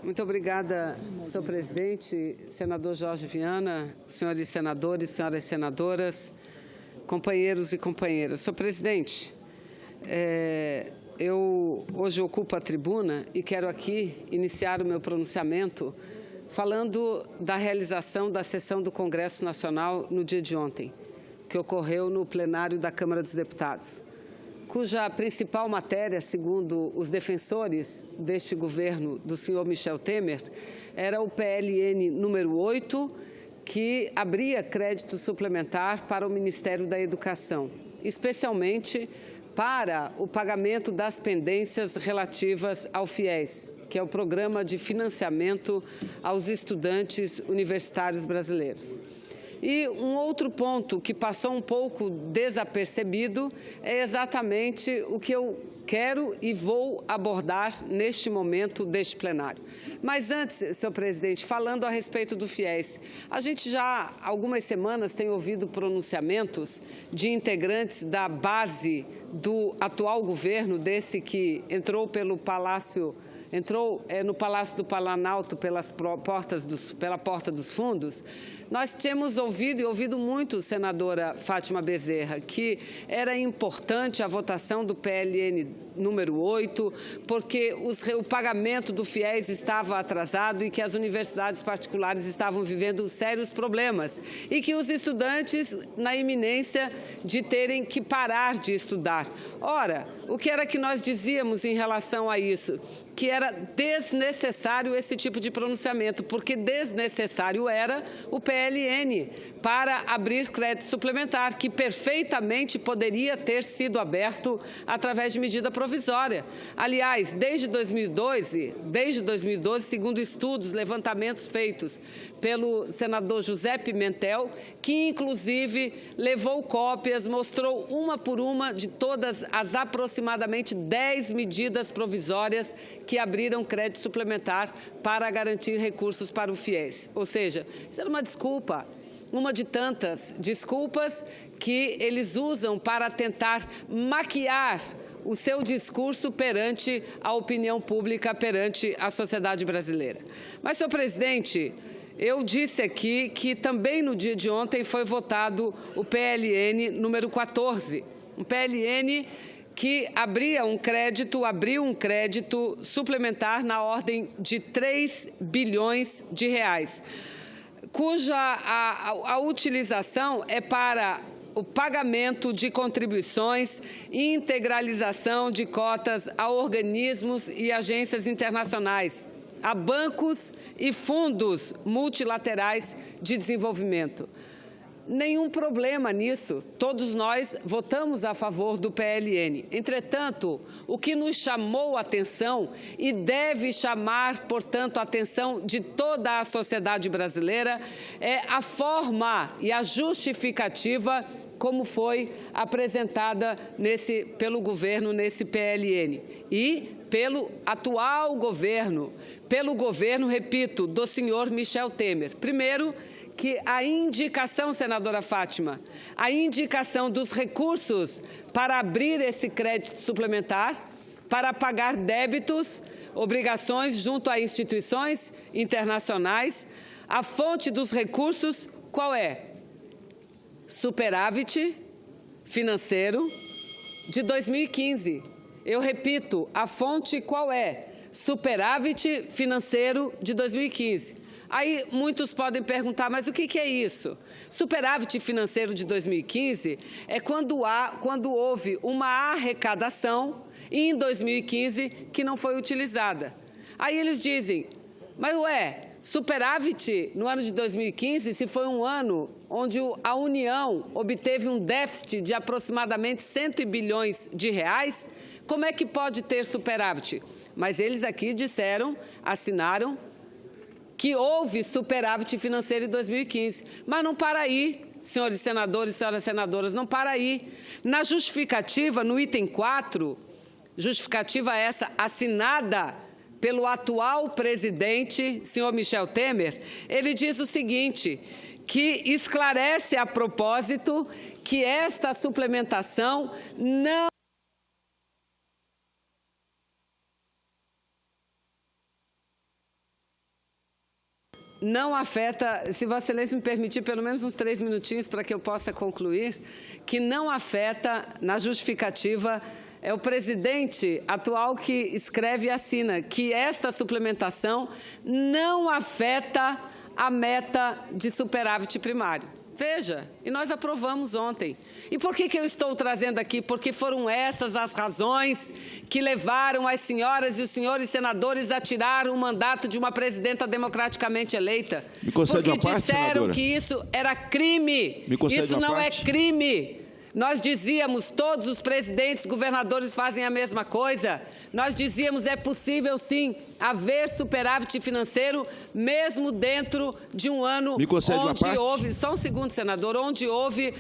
Muito obrigada, senhor presidente, senador Jorge Viana, senhores senadores, senhoras senadoras, companheiros e companheiras. Senhor presidente, eu hoje ocupo a tribuna e quero aqui iniciar o meu pronunciamento falando da realização da sessão do Congresso Nacional no dia de ontem, que ocorreu no plenário da Câmara dos Deputados, cuja principal matéria, segundo os defensores deste governo do senhor Michel Temer, era o PLN número 8, que abria crédito suplementar para o Ministério da Educação, especialmente para o pagamento das pendências relativas ao FIES, que é o Programa de Financiamento aos Estudantes Universitários Brasileiros. E um outro ponto que passou um pouco desapercebido é exatamente o que eu quero e vou abordar neste momento deste plenário. Mas antes, senhor presidente, falando a respeito do FIES, a gente já há algumas semanas tem ouvido pronunciamentos de integrantes da base do atual governo, desse que entrou pelo Palácio no Palácio do Planalto pela porta dos fundos. Nós temos ouvido muito, senadora Fátima Bezerra, que era importante a votação do PLN número 8, porque o pagamento do FIES estava atrasado e que as universidades particulares estavam vivendo sérios problemas e que os estudantes na iminência de terem que parar de estudar. Ora, o que era que nós dizíamos em relação a isso? Que era desnecessário esse tipo de pronunciamento, porque desnecessário era o PLN para abrir crédito suplementar, que perfeitamente poderia ter sido aberto através de medida provisória. Aliás, desde 2012, segundo estudos, levantamentos feitos pelo senador José Pimentel, que inclusive levou cópias, mostrou uma por uma de todas as aproximadamente 10 medidas provisórias que abriram crédito suplementar para garantir recursos para o FIES. Ou seja, isso era uma desculpa, uma de tantas desculpas que eles usam para tentar maquiar o seu discurso perante a opinião pública, perante a sociedade brasileira. Mas, senhor presidente, eu disse aqui que também no dia de ontem foi votado o PLN número 14, um PLN que abriu um crédito suplementar na ordem de 3 bilhões de reais, cuja a utilização é para o pagamento de contribuições e integralização de cotas a organismos e agências internacionais, a bancos e fundos multilaterais de desenvolvimento. Nenhum problema nisso. Todos nós votamos a favor do PLN. Entretanto, o que nos chamou a atenção e deve chamar, portanto, a atenção de toda a sociedade brasileira é a forma e a justificativa como foi apresentada pelo governo nesse PLN e pelo atual governo, repito, do senhor Michel Temer. Primeiro, que a indicação, senadora Fátima, a indicação dos recursos para abrir esse crédito suplementar, para pagar débitos, obrigações junto a instituições internacionais, a fonte dos recursos, qual é? Superávit financeiro de 2015. Eu repito, a fonte qual é? Superávit financeiro de 2015. Aí muitos podem perguntar, mas o que é isso? Superávit financeiro de 2015 é quando houve uma arrecadação em 2015 que não foi utilizada. Aí eles dizem, mas superávit no ano de 2015, se foi um ano onde a União obteve um déficit de aproximadamente 100 bilhões de reais, como é que pode ter superávit? Mas eles aqui assinaram que houve superávit financeiro em 2015. Mas não para aí, senhores senadores e senhoras senadoras, não para aí. Na justificativa, no item 4, justificativa essa assinada pelo atual presidente, senhor Michel Temer, ele diz o seguinte, que esclarece a propósito que esta suplementação não não afeta, se Vossa Excelência me permitir pelo menos uns 3 minutinhos para que eu possa concluir, que não afeta, na justificativa, é o presidente atual que escreve e assina que esta suplementação não afeta a meta de superávit primário. Veja, e nós aprovamos ontem. E por que eu estou trazendo aqui? Porque foram essas as razões que levaram as senhoras e os senhores senadores a tirar o mandato de uma presidenta democraticamente eleita. Me concede uma parte, porque disseram senadora? que isso era crime. Me concede Isso uma não parte? é crime. Nós dizíamos, todos os presidentes, governadores fazem a mesma coisa. Nós dizíamos, é possível sim haver superávit financeiro, mesmo dentro de um ano onde houve, só um segundo, senador, onde houve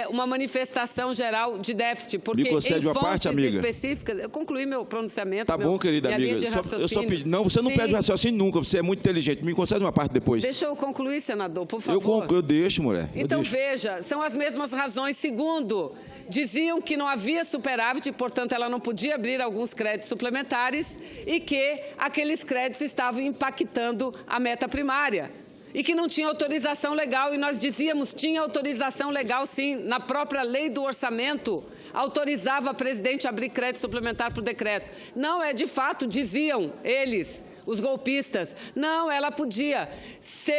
uma manifestação geral de déficit. Porque Me concede em uma parte, fontes amiga? específicas, eu concluí meu pronunciamento. Tá bom, querida amiga. Eu só pedi. Não, você não pede raciocínio nunca, você é muito inteligente. Me concede uma parte depois. Deixa eu concluir, senador, por favor. Eu deixo, mulher. Então, veja, são as mesmas razões. Segundo, diziam que não havia superávit, portanto, ela não podia abrir alguns créditos suplementares e que aqueles créditos estavam impactando a meta primária. E que não tinha autorização legal, e nós dizíamos, tinha autorização legal sim, na própria lei do orçamento, autorizava a presidente a abrir crédito suplementar por decreto. Não, de fato, diziam eles, os golpistas, não, ela podia, se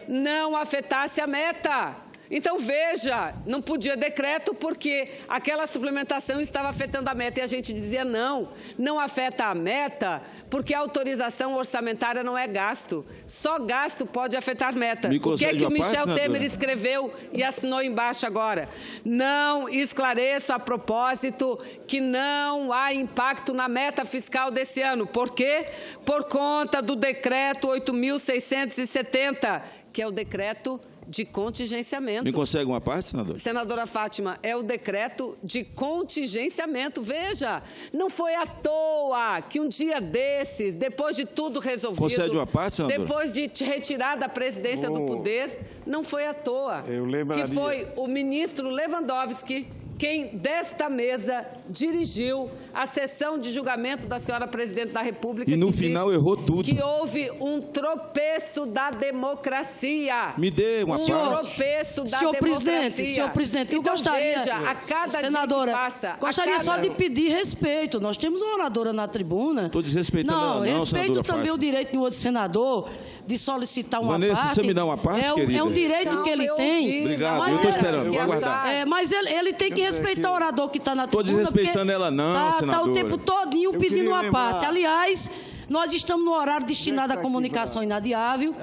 não afetasse a meta. Então, veja, não podia decreto porque aquela suplementação estava afetando a meta. E a gente dizia, não afeta a meta porque a autorização orçamentária não é gasto. Só gasto pode afetar meta. O que o Michel Temer escreveu e assinou embaixo agora? Não esclareço a propósito que não há impacto na meta fiscal desse ano. Por quê? Por conta do decreto 8.670, que é o decreto de contingenciamento. Me consegue uma parte, senador? Senadora Fátima, é o decreto de contingenciamento. Veja, não foi à toa que um dia desses, depois de tudo resolvido, concede uma parte, senadora? Depois de te retirar da presidência do poder, não foi à toa que foi o ministro Lewandowski quem, desta mesa, dirigiu a sessão de julgamento da senhora presidente da República. E, no final, errou tudo. Que houve um tropeço da democracia. Me dê uma parte. Um tropeço da democracia. Senhor presidente, eu então, gostaria... Veja, a cada senadora, dia que passa... gostaria só de pedir respeito. Nós temos uma oradora na tribuna. Estou desrespeitando ela, não, respeito também o direito do outro senador de solicitar uma parte. Vanessa, você me dá uma parte, querida? É um direito que ele tem. Obrigado, eu estou esperando, vou aguardar. Mas ele tem que respeitar o orador que está na tribuna. Estou desrespeitando ela não, senadora. Está o tempo todinho pedindo uma parte. Aliás, nós estamos no horário destinado à comunicação inadiável,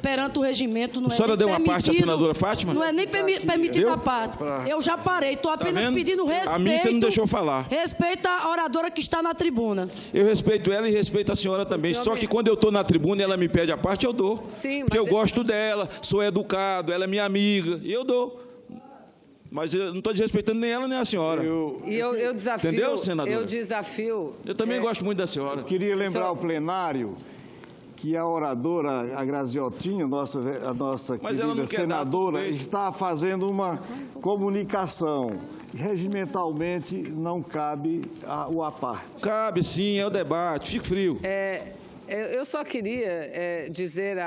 perante o regimento. A senhora deu uma parte à senadora Fátima? Não é nem permitida a parte. Eu já parei, estou apenas pedindo respeito. A mim você não deixou falar. Respeita a oradora que está na tribuna. Eu respeito ela e respeito a senhora também. Só que quando eu estou na tribuna e ela me pede a parte, eu dou. Sim, porque eu gosto dela, sou educado, ela é minha amiga, e eu dou. Mas eu não estou desrespeitando nem ela nem a senhora. Eu desafio... Entendeu, senadora? Eu desafio... Eu também gosto muito da senhora. Eu queria lembrar ao plenário que a oradora, a Graziotinha, a nossa querida senadora, está fazendo uma comunicação. Regimentalmente, não cabe o à parte. Cabe sim, é o debate. Fique frio. Eu só queria dizer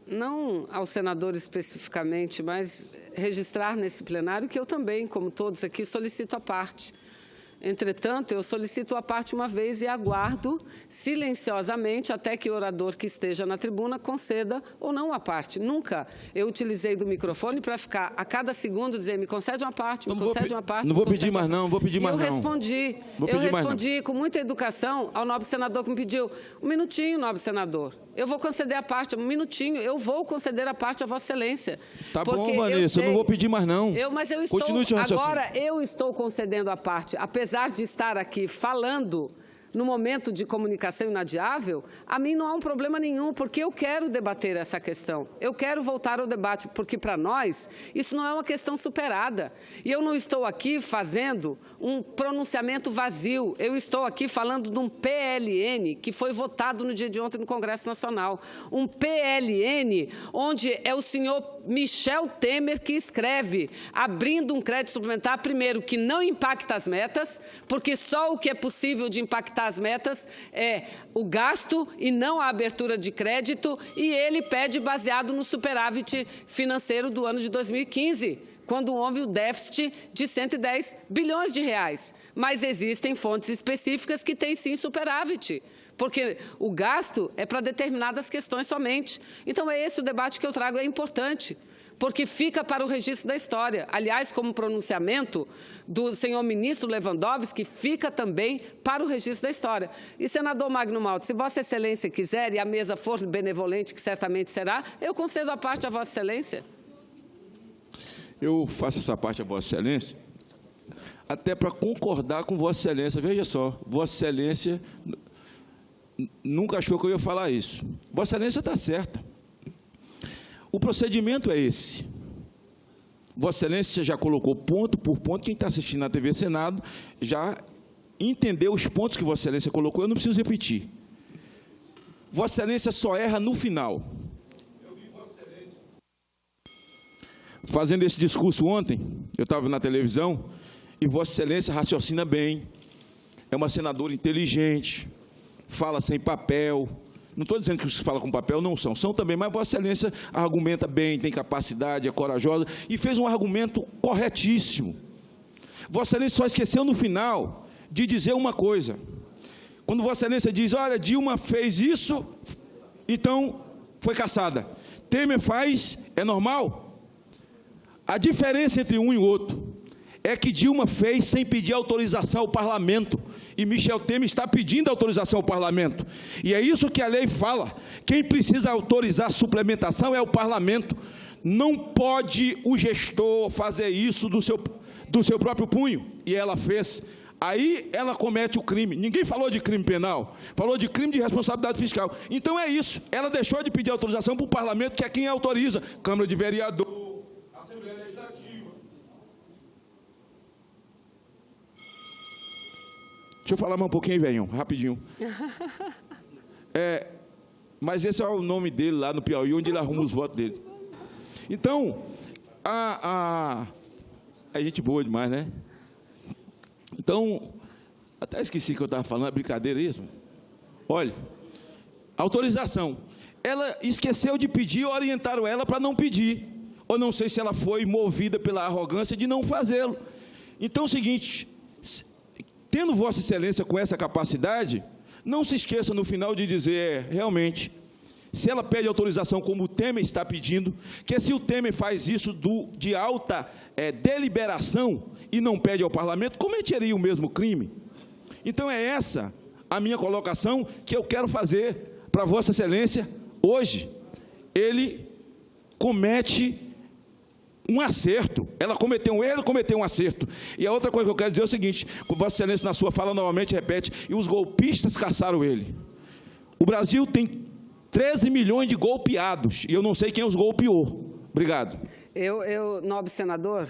não ao senador especificamente, mas registrar nesse plenário que eu também, como todos aqui, solicito a parte. Entretanto, eu solicito a parte uma vez e aguardo silenciosamente até que o orador que esteja na tribuna conceda ou não a parte. Nunca eu utilizei do microfone para ficar a cada segundo dizer, me concede uma parte, me concede uma parte. Não vou pedir mais não, vou pedir mais não. Eu respondi com muita educação ao nobre senador que me pediu, um minutinho, nobre senador. Eu vou conceder a parte, um minutinho, eu vou conceder a parte a Vossa Excelência. Tá bom, Vanessa, eu não vou pedir mais não. Mas eu estou, agora eu estou concedendo a parte, apesar de estar aqui falando no momento de comunicação inadiável, a mim não há um problema nenhum, porque eu quero debater essa questão. Eu quero voltar ao debate, porque para nós isso não é uma questão superada. E eu não estou aqui fazendo um pronunciamento vazio. Eu estou aqui falando de um PLN que foi votado no dia de ontem no Congresso Nacional. Um PLN onde é o senhor Michel Temer que escreve, abrindo um crédito suplementar, primeiro, que não impacta as metas, porque só o que é possível de impactar impactar as metas é o gasto e não a abertura de crédito, e ele pede baseado no superávit financeiro do ano de 2015, quando houve o déficit de 110 bilhões de reais. Mas existem fontes específicas que têm, sim, superávit, porque o gasto é para determinadas questões somente. Então, é esse o debate que eu trago, é importante, porque fica para o registro da história. Aliás, como pronunciamento do senhor ministro Lewandowski, fica também para o registro da história. E, senador Magno Malta, se Vossa Excelência quiser e a mesa for benevolente, que certamente será, eu concedo a parte a Vossa Excelência. Eu faço essa parte a Vossa Excelência, até para concordar com Vossa Excelência. Veja só, Vossa Excelência nunca achou que eu ia falar isso. Vossa Excelência está certa. O procedimento é esse. Vossa Excelência já colocou ponto por ponto. Quem está assistindo na TV Senado já entendeu os pontos que Vossa Excelência colocou, eu não preciso repetir. Vossa Excelência só erra no final. Eu vi Vossa Excelência fazendo esse discurso ontem, eu estava na televisão, e Vossa Excelência raciocina bem, é uma senadora inteligente, fala sem papel. Não estou dizendo que os que falam com papel não são, são também, mas Vossa Excelência argumenta bem, tem capacidade, é corajosa, e fez um argumento corretíssimo. Vossa Excelência só esqueceu no final de dizer uma coisa. Quando Vossa Excelência diz, olha, Dilma fez isso, então foi cassada. Temer faz, é normal? A diferença entre um e o outro é que Dilma fez sem pedir autorização ao parlamento, e Michel Temer está pedindo autorização ao parlamento. E é isso que a lei fala, quem precisa autorizar suplementação é o parlamento. Não pode o gestor fazer isso do seu próprio punho, e ela fez. Aí ela comete o crime. Ninguém falou de crime penal, falou de crime de responsabilidade fiscal. Então é isso, ela deixou de pedir autorização para o parlamento, que é quem autoriza, Câmara de Vereadores, Assembleia Legislativa. Deixa eu falar mais um pouquinho, velhinho, rapidinho. Mas esse é o nome dele lá no Piauí, onde ele arruma os votos dele. Então, é gente boa demais, né? Então, até esqueci que eu estava falando, é brincadeira isso? Olha, autorização. Ela esqueceu de pedir, orientaram ela para não pedir. Ou não sei se ela foi movida pela arrogância de não fazê-lo. Então, é o seguinte, tendo Vossa Excelência com essa capacidade, não se esqueça no final de dizer, realmente, se ela pede autorização como o Temer está pedindo, que se o Temer faz isso de alta deliberação e não pede ao parlamento, cometeria o mesmo crime. Então é essa a minha colocação que eu quero fazer para Vossa Excelência hoje. Ele comete um acerto, ela cometeu um erro, cometeu um acerto. E a outra coisa que eu quero dizer é o seguinte, Vossa Excelência na sua fala novamente repete, e os golpistas caçaram ele. O Brasil tem 13 milhões de golpeados, e eu não sei quem os golpeou. Obrigado. Nobre senador,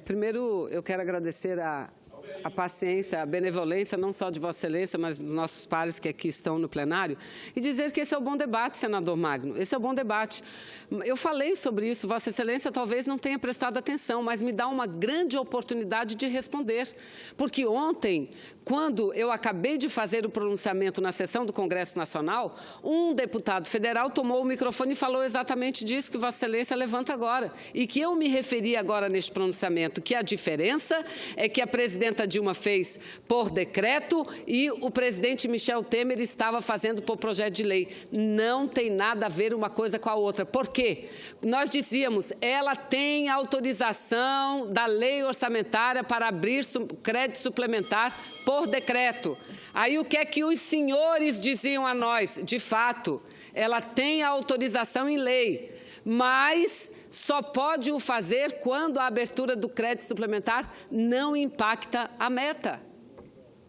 primeiro eu quero agradecer a paciência, a benevolência, não só de Vossa Excelência, mas dos nossos pares que aqui estão no plenário, e dizer que esse é o bom debate, senador Magno, esse é o bom debate. Eu falei sobre isso, Vossa Excelência talvez não tenha prestado atenção, mas me dá uma grande oportunidade de responder, porque ontem, quando eu acabei de fazer o pronunciamento na sessão do Congresso Nacional, um deputado federal tomou o microfone e falou exatamente disso que Vossa Excelência levanta agora, e que eu me referi agora neste pronunciamento, que a diferença é que a presidenta Dilma fez por decreto e o presidente Michel Temer estava fazendo por projeto de lei. Não tem nada a ver uma coisa com a outra. Por quê? Nós dizíamos, ela tem autorização da lei orçamentária para abrir crédito suplementar por decreto. Aí o que é que os senhores diziam a nós? De fato, ela tem a autorização em lei, mas só pode o fazer quando a abertura do crédito suplementar não impacta a meta.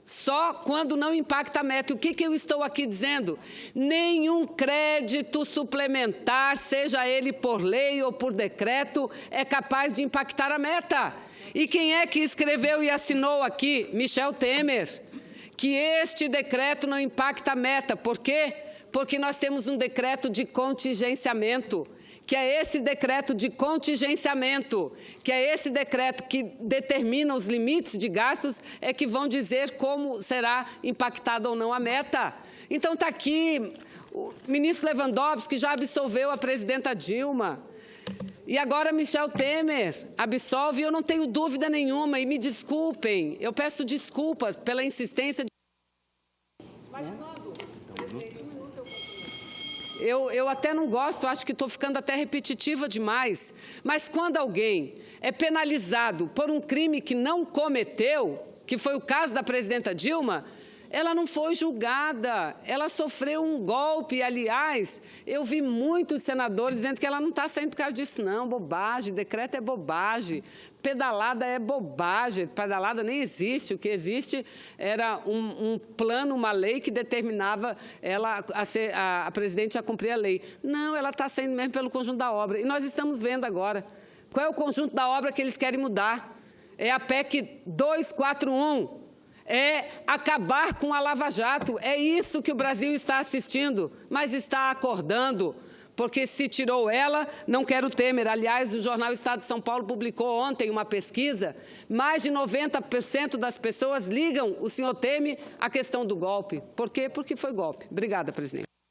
Só quando não impacta a meta. E o que eu estou aqui dizendo? Nenhum crédito suplementar, seja ele por lei ou por decreto, é capaz de impactar a meta. E quem é que escreveu e assinou aqui? Michel Temer. Que este decreto não impacta a meta. Por quê? Porque nós temos um decreto de contingenciamento, que é esse decreto de contingenciamento, que é esse decreto que determina os limites de gastos, é que vão dizer como será impactada ou não a meta. Então, está aqui, o ministro Lewandowski já absolveu a presidenta Dilma. E agora Michel Temer absolve, eu não tenho dúvida nenhuma, e me desculpem, eu peço desculpas pela insistência de... Eu até não gosto, acho que estou ficando até repetitiva demais, mas quando alguém é penalizado por um crime que não cometeu, que foi o caso da presidenta Dilma, ela não foi julgada, ela sofreu um golpe. Aliás, eu vi muitos senadores dizendo que ela não está saindo por causa disso, não, bobagem, decreto é bobagem, pedalada é bobagem, pedalada nem existe, o que existe era um plano, uma lei que determinava ela, a presidente a cumprir a lei. Não, ela está saindo mesmo pelo conjunto da obra, e nós estamos vendo agora. Qual é o conjunto da obra que eles querem mudar? É a PEC 241. É acabar com a Lava Jato. É isso que o Brasil está assistindo, mas está acordando, porque se tirou ela, não quer o Temer. Aliás, o jornal Estado de São Paulo publicou ontem uma pesquisa, mais de 90% das pessoas ligam o senhor Temer à questão do golpe. Por quê? Porque foi golpe. Obrigada, presidente.